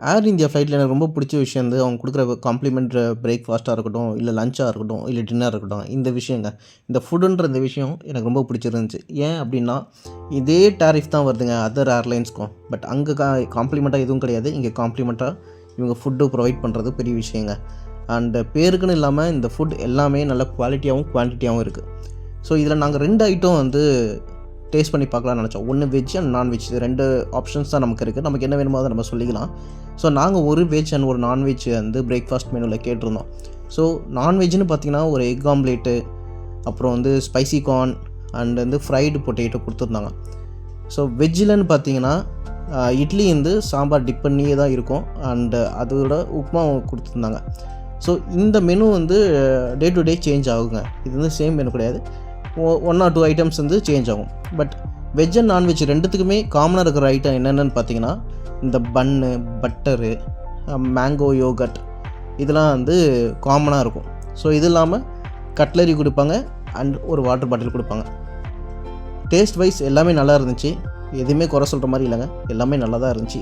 ஏர் India ஃப்ளைட்டில் எனக்கு ரொம்ப பிடிச்ச விஷயம் வந்து அவங்க கொடுக்குற காம்ப்ளிமெண்ட் பிரேக்ஃபாஸ்ட்டாக இருக்கட்டும், இல்லை லஞ்சாக இருக்கட்டும், இல்லை டின்னர் இருக்கட்டும். இந்த விஷயங்க. இந்த ஃபுட்டுன்ற இந்த விஷயம் எனக்கு ரொம்ப பிடிச்சிருந்துச்சு. ஏன் அப்படின்னா, இதே டாரிஃப் தான் வருதுங்க அதர் ஏர்லைன்ஸ்க்கும். பட் அங்கே காம்ப்ளிமெண்ட்டாக எதுவும் கிடையாது. இங்கே காம்ப்ளிமெண்ட்டாக இவங்க ஃபுட்டு ப்ரொவைட் பண்ணுறது பெரிய விஷயங்க. அண்டு பேருக்குன்னு இல்லாமல் இந்த ஃபுட் எல்லாமே நல்ல குவாலிட்டியாகவும் குவான்டிட்டியாகவும் இருக்குது. ஸோ இதில் நாங்கள் 2 ஐட்டம் வந்து டேஸ்ட் பண்ணி பார்க்கலாம்னு நினச்சோம். ஒன்று வெஜ் அண்ட் நான்வெஜ். இது 2 ஆப்ஷன்ஸ் தான் நமக்கு இருக்குது. நமக்கு என்ன வேணுமோ அதை நம்ம சொல்லிக்கலாம். ஸோ நாங்கள் ஒரு வெஜ் அண்ட் ஒரு நான்வெஜ் வந்து பிரேக்ஃபாஸ்ட் மெனுவில் கேட்டிருந்தோம். ஸோ நான்வெஜ்னு பார்த்திங்கன்னா ஒரு எக் ஆம்லேட்டு, அப்புறம் வந்து ஸ்பைசி கார்ன் அண்ட் வந்து ஃப்ரைடு பொட்டேட்டோ கொடுத்துருந்தாங்க. ஸோ வெஜ்ஜில்னு பார்த்தீங்கன்னா இட்லி வந்து சாம்பார் டிப் பண்ணியே தான் இருக்கும். அண்டு அதோட உப்புமா கொடுத்துருந்தாங்க. ஸோ இந்த மெனு வந்து டே டு டே சேஞ்ச் ஆகுங்க. இது வந்து சேம் மெனு கிடையாது. 1 or 2 ஐட்டம்ஸ் வந்து சேஞ்ச் ஆகும். பட் வெஜ் அண்ட் நான்வெஜ் 2த்துக்குமே காமனாக இருக்கிற ஐட்டம் என்னென்னு பார்த்தீங்கன்னா, இந்த பன்னு, பட்டரு, மேங்கோ யோகட் இதெல்லாம் வந்து காமனாக இருக்கும். ஸோ இது இல்லாமல் கட்லரி கொடுப்பாங்க அண்ட் ஒரு வாட்டர் பாட்டில் கொடுப்பாங்க. டேஸ்ட் வைஸ் எல்லாமே நல்லா இருந்துச்சு. எதுவுமே குறை சொல்கிற மாதிரி இல்லைங்க. எல்லாமே நல்லா தான் இருந்துச்சு.